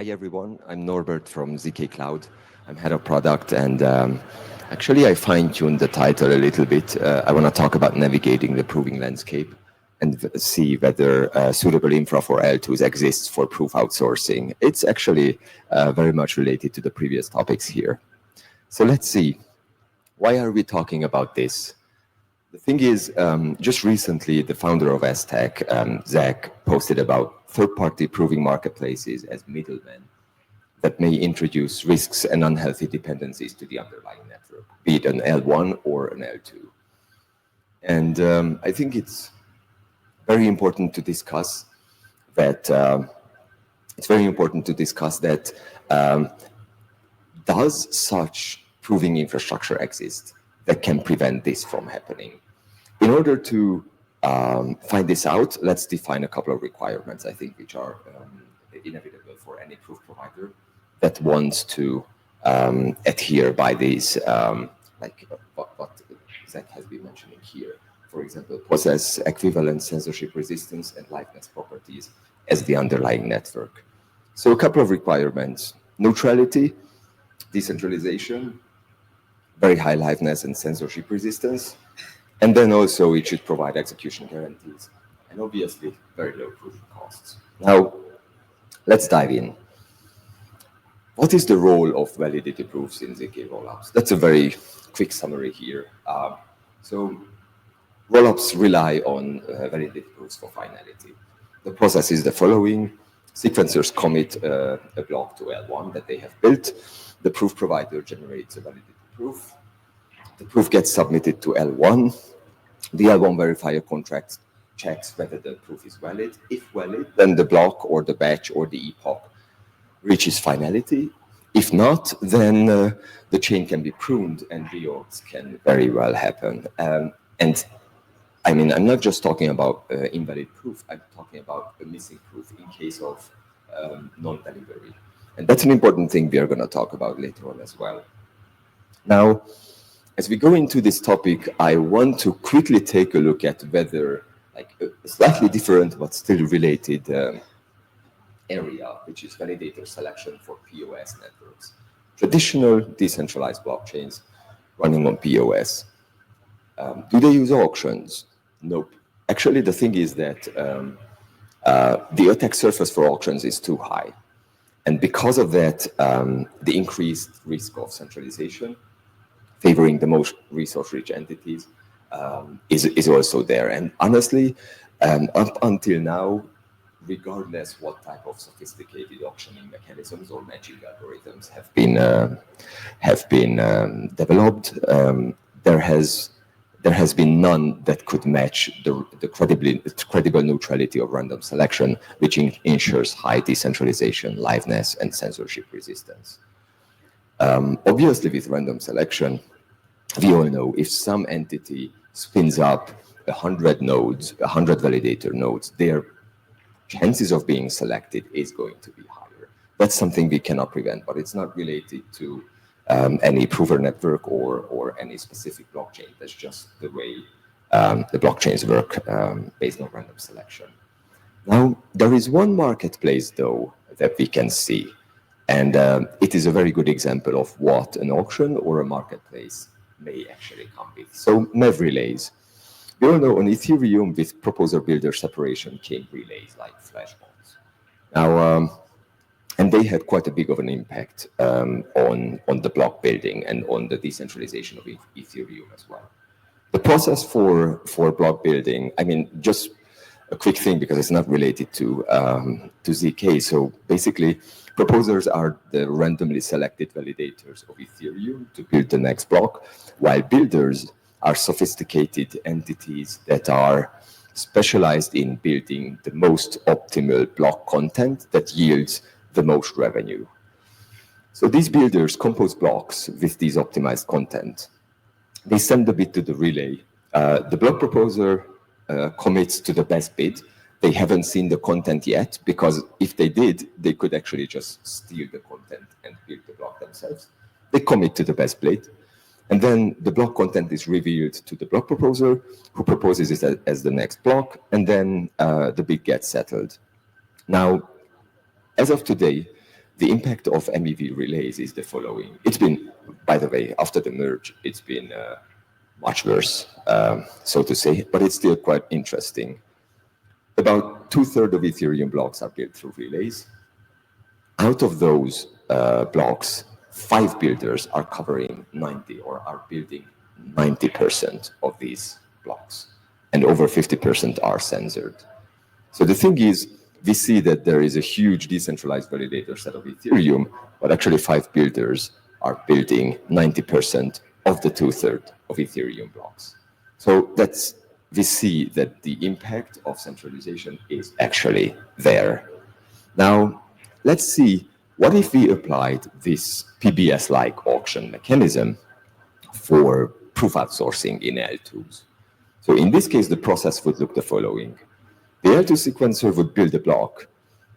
Hi everyone, I'm Norbert from ZKCloud. I'm head of product and actually I fine-tuned the title a little bit. I want to talk about navigating the proving landscape and see whether suitable infra for L2s exists for proof outsourcing. It's actually very much related to the previous topics here. So let's see, why are we talking about this? The thing is, just recently, the founder of STech, Zach, posted about third-party proving marketplaces as middlemen that may introduce risks and unhealthy dependencies to the underlying network, be it an L1 or an L2. And I think it's very important to discuss that. Does such proving infrastructure exist that can prevent this from happening? In order to find this out, let's define a couple of requirements, I think, which are inevitable for any proof provider that wants to adhere by these, like what Zach has been mentioning here. For example, possess equivalent censorship resistance and liveness properties as the underlying network. So a couple of requirements: neutrality, decentralization, very high liveness and censorship resistance, and then also it should provide execution guarantees and obviously very low proving costs. Now, let's dive in. What is the role of validated proofs in ZK rollups? That's a very quick summary here. So rollups rely on validated proofs for finality. The process is the following. Sequencers commit a block to L1 that they have built. The proof provider generates a validated proof. The proof gets submitted to L1. The L1 verifier contract checks whether the proof is valid. If valid, then the block or the batch or the epoch reaches finality. If not, then the chain can be pruned and reorgs can very well happen. And I mean, I'm not just talking about invalid proof, I'm talking about a missing proof in case of non-delivery. And that's an important thing we are going to talk about later on as well. Now, as we go into this topic, I want to quickly take a look at whether, like, a slightly different but still related area, which is validator selection for POS networks. Traditional decentralized blockchains running on POS. Do they use auctions? Nope. Actually, the thing is that the attack surface for auctions is too high. And because of that, the increased risk of centralization, favoring the most resource-rich entities, is also there. And honestly, up until now, regardless what type of sophisticated auctioning mechanisms or matching algorithms have been developed, there has been none that could match the credible neutrality of random selection, which ensures high decentralization, liveness, and censorship resistance. Obviously, with random selection, we all know if some entity spins up 100 nodes, 100 validator nodes, their chances of being selected is going to be higher. That's something we cannot prevent, but it's not related to any prover network or any specific blockchain. That's just the way the blockchains work based on random selection. Now, there is one marketplace, though, that we can see, and it is a very good example of what an auction or a marketplace may actually come with. So MEV relays. We all know on Ethereum with proposer-builder separation came relays like flashbots. Now, and they had quite a big of an impact on the block building and on the decentralization of Ethereum as well. The process for block building, I mean, just a quick thing because it's not related to ZK. So basically, proposers are the randomly selected validators of Ethereum to build the next block, while builders are sophisticated entities that are specialized in building the most optimal block content that yields the most revenue. So these builders compose blocks with these optimized content. They send the bid to the relay. The block proposer commits to the best bid. They haven't seen the content yet, because if they did, they could actually just steal the content and build the block themselves. They commit to the best bid. And then the block content is revealed to the block proposer, who proposes it as the next block, and then the bid gets settled. Now, as of today, the impact of MEV relays is the following. It's been, by the way, after the merge, it's been much worse, so to say, but it's still quite interesting. About 2/3 of Ethereum blocks are built through relays. Out of those blocks, 5 builders are covering 90 or are building 90% of these blocks, and over 50% are censored. So the thing is, we see that there is a huge decentralized validator set of Ethereum, but actually 5 builders are building 90% of the 2/3 of Ethereum blocks. So we see that the impact of centralization is actually there. Now, let's see, what if we applied this PBS-like auction mechanism for proof outsourcing in L2s? So in this case, the process would look the following. The L2 sequencer would build a block,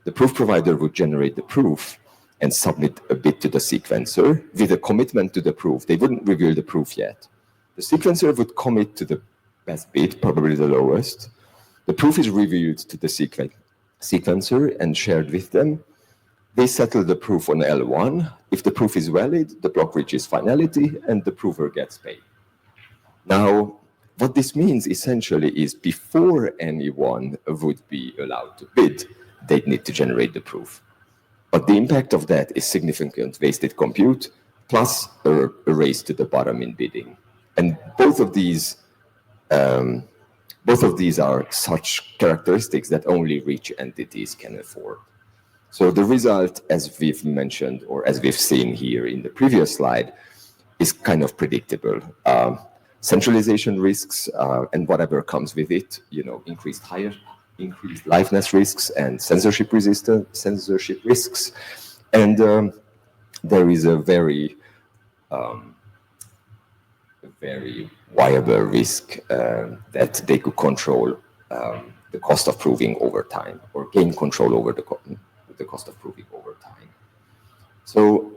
the proof provider would generate the proof and submit a bit to the sequencer with a commitment to the proof. They wouldn't reveal the proof yet. The sequencer would commit to the best bid, probably the lowest. The proof is revealed to the sequencer and shared with them. They settle the proof on L1. If the proof is valid, the block reaches finality and the prover gets paid. Now, what this means essentially is before anyone would be allowed to bid, they'd need to generate the proof. But the impact of that is significant wasted compute plus a race to the bottom in bidding. And both of these are such characteristics that only rich entities can afford. So the result, as we've mentioned, or as we've seen here in the previous slide, is kind of predictable. Centralization risks and whatever comes with it, increased liveness risks and censorship risks. And there is a very viable risk that they could control the cost of proving over time, or gain control over the cost of proving over time. So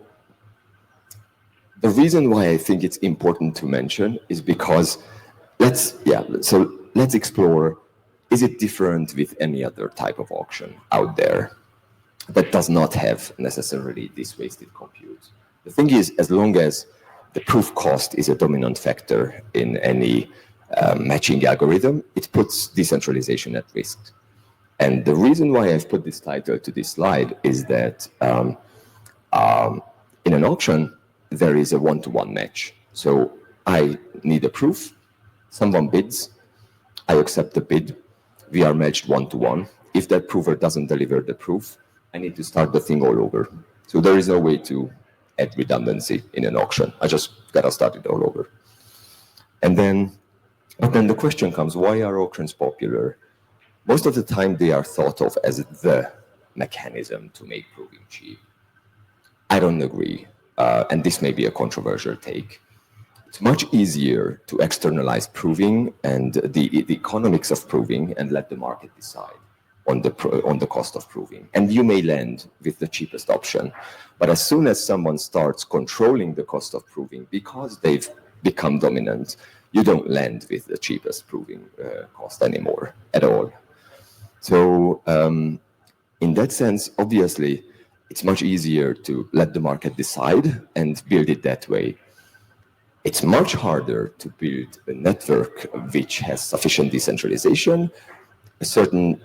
the reason why I think it's important to mention is because let's explore, is it different with any other type of auction out there that does not have necessarily this wasted compute? The thing is, as long as the proof cost is a dominant factor in any matching algorithm, it puts decentralization at risk. And the reason why I've put this title to this slide is that in an auction, there is a one-to-one match. So I need a proof, someone bids, I accept the bid, we are matched one-to-one. If that prover doesn't deliver the proof, I need to start the thing all over. So there is no way to add redundancy in an auction. I just gotta start it all over. But then the question comes, why are auctions popular? Most of the time they are thought of as the mechanism to make proving cheap. I don't agree, and this may be a controversial take. It's much easier to externalize proving and the economics of proving and let the market decide on the cost of proving. And you may land with the cheapest option, but as soon as someone starts controlling the cost of proving because they've become dominant, you don't land with the cheapest proving cost anymore at all. So in that sense, obviously, it's much easier to let the market decide and build it that way. It's much harder to build a network which has sufficient decentralization, a certain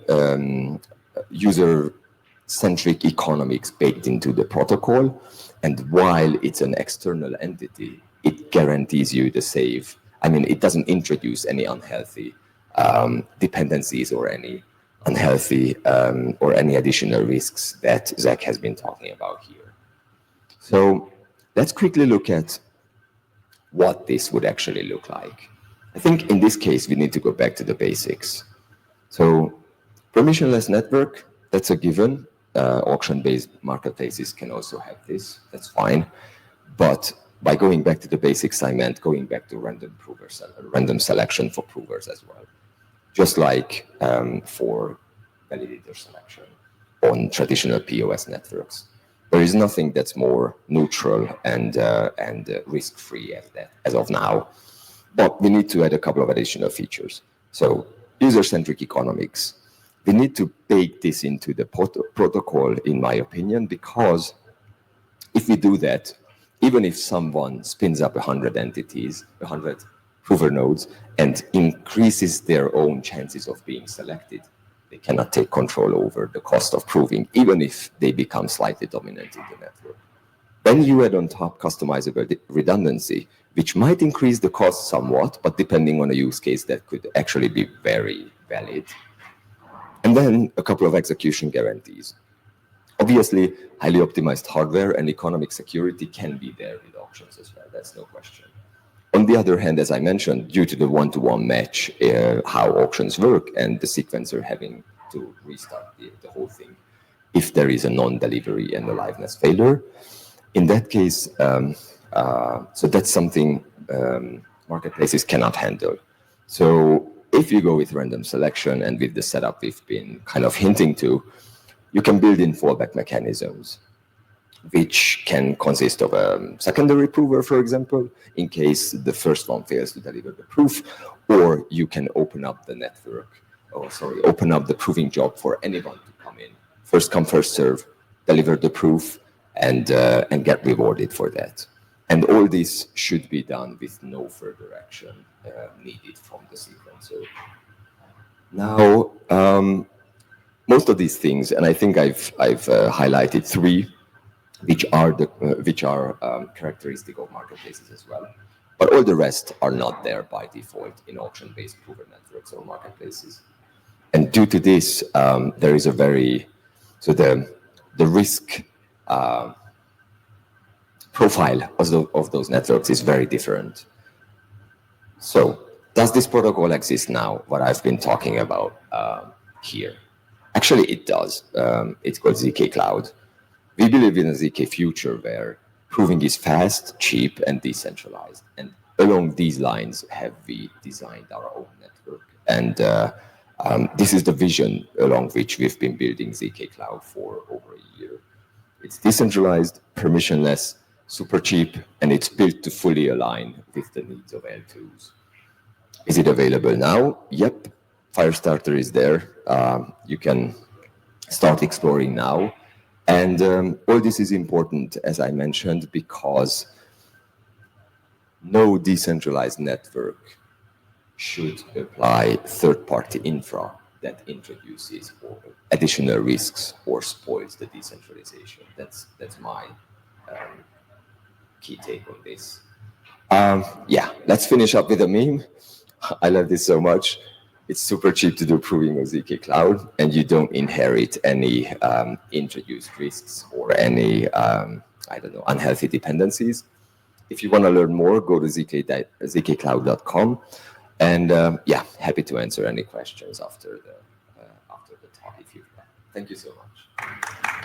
user-centric economics baked into the protocol, and while it's an external entity, it guarantees you the save. I mean, it doesn't introduce any unhealthy dependencies or any unhealthy or any additional risks that Zach has been talking about here. So let's quickly look at what this would actually look like. I think in this case, we need to go back to the basics. So permissionless network, that's a given. Auction-based marketplaces can also have this, that's fine. But by going back to the basics, I meant going back to random selection for provers as well. Just like for validator selection on traditional POS networks. There is nothing that's more neutral and risk-free as of now. But we need to add a couple of additional features. So user-centric economics. We need to bake this into the protocol, in my opinion, because If we do that, even if someone spins up 100 entities, 100 prover nodes, and increases their own chances of being selected, they cannot take control over the cost of proving, even if they become slightly dominant in the network. Then you add on top customizable redundancy, which might increase the cost somewhat, but depending on a use case, that could actually be very valid. And then a couple of execution guarantees. Obviously, highly optimized hardware and economic security can be there with auctions as well, that's no question. On the other hand, as I mentioned, due to the one-to-one match, how auctions work and the sequencer having to restart the whole thing, if there is a non-delivery and a liveness failure, in that case, so that's something marketplaces cannot handle. So if you go with random selection and with the setup we've been kind of hinting to, you can build in fallback mechanisms, which can consist of a secondary prover, for example, in case the first one fails to deliver the proof, or you can open up the network, open up the proving job for anyone to come in. First come, first serve, deliver the proof, and get rewarded for that. And all this should be done with no further action needed from the sequencer. Now, most of these things, and I think I've highlighted three, which are characteristic of marketplaces as well. But all the rest are not there by default in auction-based prover networks or marketplaces. And due to this, there is a the risk profile of those networks is very different. So does this protocol exist now, what I've been talking about here? Actually, it does. It's called ZKCloud. We believe in a ZK future where proving is fast, cheap, and decentralized. And along these lines have we designed our own network. And this is the vision along which we've been building ZKCloud for over a year. It's decentralized, permissionless, super cheap, and it's built to fully align with the needs of L2s. Is it available now? Yep. Firestarter is there. You can start exploring now. And all this is important, as I mentioned, because no decentralized network should apply third-party infra that introduces additional risks or spoils the decentralization. That's my key take on this. Yeah, let's finish up with a meme. I love this so much. It's super cheap to do proving on ZKCloud, and you don't inherit any introduced risks or any, unhealthy dependencies. If you want to learn more, go to ZKCloud.com. And yeah, happy to answer any questions after the talk if you've got. Thank you so much.